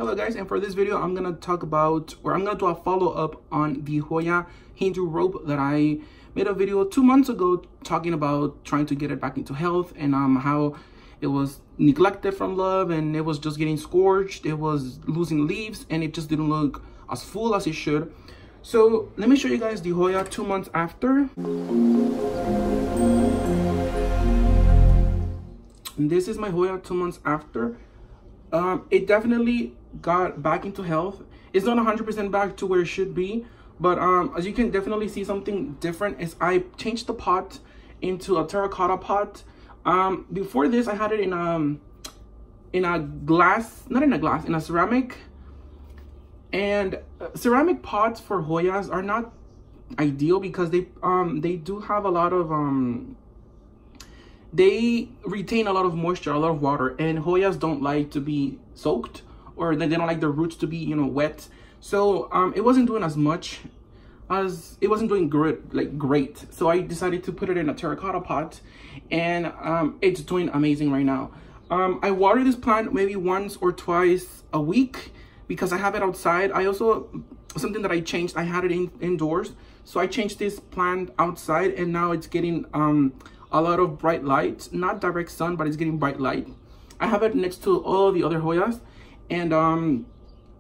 Hello guys, and for this video I'm gonna talk about, or I'm gonna do a follow-up on the Hoya Hindu rope that I made a video 2 months ago talking about trying to get it back into health, and how it was neglected from love and it was just getting scorched, it was losing leaves, and it just didn't look as full as it should. So let me show you guys the Hoya 2 months after. And this is my Hoya 2 months after. It definitely got back into health. It's not 100% back to where it should be, but as you can definitely see, something different is I changed the pot into a terracotta pot. Before this I had it in a glass, not in a glass, in a ceramic. And ceramic pots for Hoyas are not ideal because they do have a lot of they retain a lot of moisture, a lot of water, and Hoyas don't like to be soaked, or they don't like their roots to be, you know, wet. So it wasn't doing as much, as it wasn't doing great. So I decided to put it in a terracotta pot, and it's doing amazing right now. I water this plant maybe once or twice a week because I have it outside. I also, something that I changed, I had it indoors, so I changed this plant outside, and now it's getting a lot of bright light, not direct sun, but it's getting bright light. I have it next to all the other Hoyas, and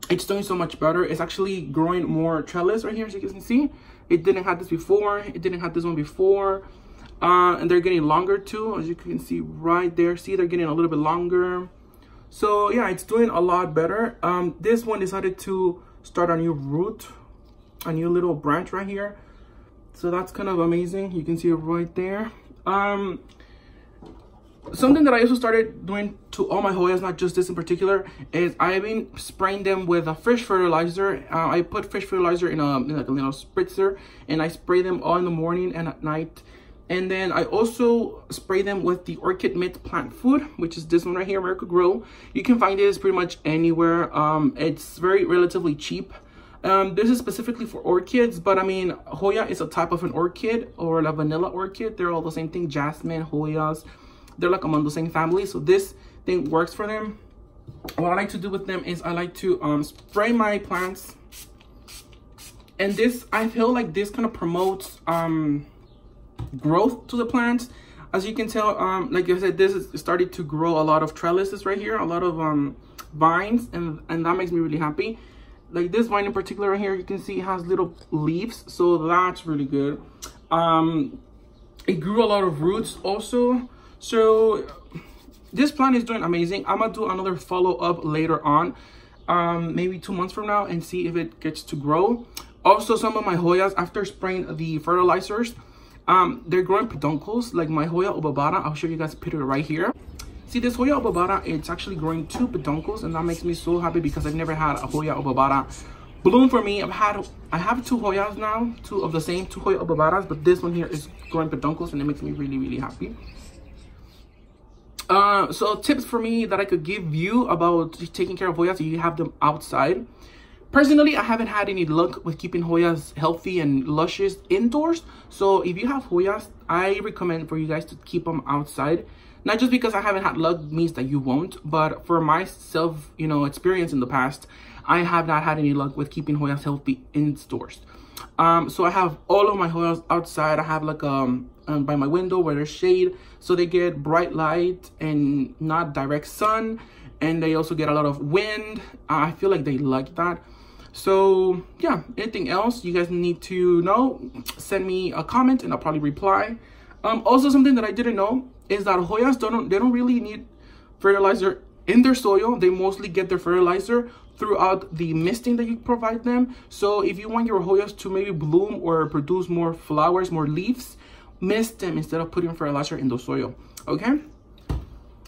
it's doing so much better. It's actually growing more trellis right here, as you can see. It didn't have this before, it didn't have this one before, and they're getting longer too, as you can see right there. See, they're getting a little bit longer. So yeah, it's doing a lot better. This one decided to start a new root, a new little branch right here, so that's kind of amazing. You can see it right there. Something that I also started doing to all my Hoyas, not just this in particular, is I've been spraying them with a fish fertilizer. I put fish fertilizer in like a little spritzer, and I spray them all in the morning and at night. And then I also spray them with the Orchid Mint plant food, which is this one right here, America Grow. You can find this pretty much anywhere. It's very relatively cheap. This is specifically for orchids, but I mean, Hoya is a type of an orchid, or a vanilla orchid. They're all the same thing. Jasmine, Hoyas, they're like among the same family, so this thing works for them. What I like to do with them is I like to spray my plants, and this, I feel like this kind of promotes growth to the plants. As you can tell, like I said, this is starting to grow a lot of trellises right here, a lot of vines, and that makes me really happy. Like this vine in particular right here, you can see it has little leaves, so that's really good. It grew a lot of roots also, so this plant is doing amazing. I'm gonna do another follow-up later on, maybe 2 months from now, and see if it gets to grow. Also, some of my Hoyas, after spraying the fertilizers, they're growing peduncles, like my Hoya obabata. I'll show you guys a picture right here. See, this Hoya obabata, it's actually growing 2 peduncles, and that makes me so happy because I've never had a Hoya obabata bloom for me. I have 2 Hoyas now, 2 of the same, 2 Hoya obabatas, but this one here is growing peduncles, and it makes me really, really happy. So tips for me that I could give you about taking care of Hoyas if you have them outside. Personally, I haven't had any luck with keeping Hoyas healthy and luscious indoors. So if you have Hoyas, I recommend for you guys to keep them outside. Not just because I haven't had luck means that you won't, but for myself, you know, experience in the past, I have not had any luck with keeping Hoyas healthy indoors. So I have all of my Hoyas outside. I have like by my window where there's shade, so they get bright light and not direct sun, and they also get a lot of wind. I feel like they like that. So yeah, anything else you guys need to know, send me a comment and I'll probably reply. Also, something that I didn't know is that Hoyas don't really need fertilizer in their soil. They mostly get their fertilizer throughout the misting that you provide them. So if you want your Hoyas to maybe bloom or produce more flowers, more leaves, mist them instead of putting fertilizer in the soil. Okay,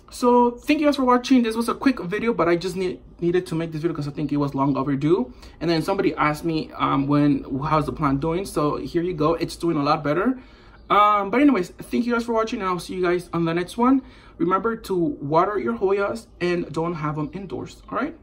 so thank you guys for watching. This was a quick video, but I just needed to make this video because I think it was long overdue. And then somebody asked me how's the plant doing, so here you go. It's doing a lot better. But anyways, thank you guys for watching, and I'll see you guys on the next one. Remember to water your Hoyas and don't have them indoors. All right.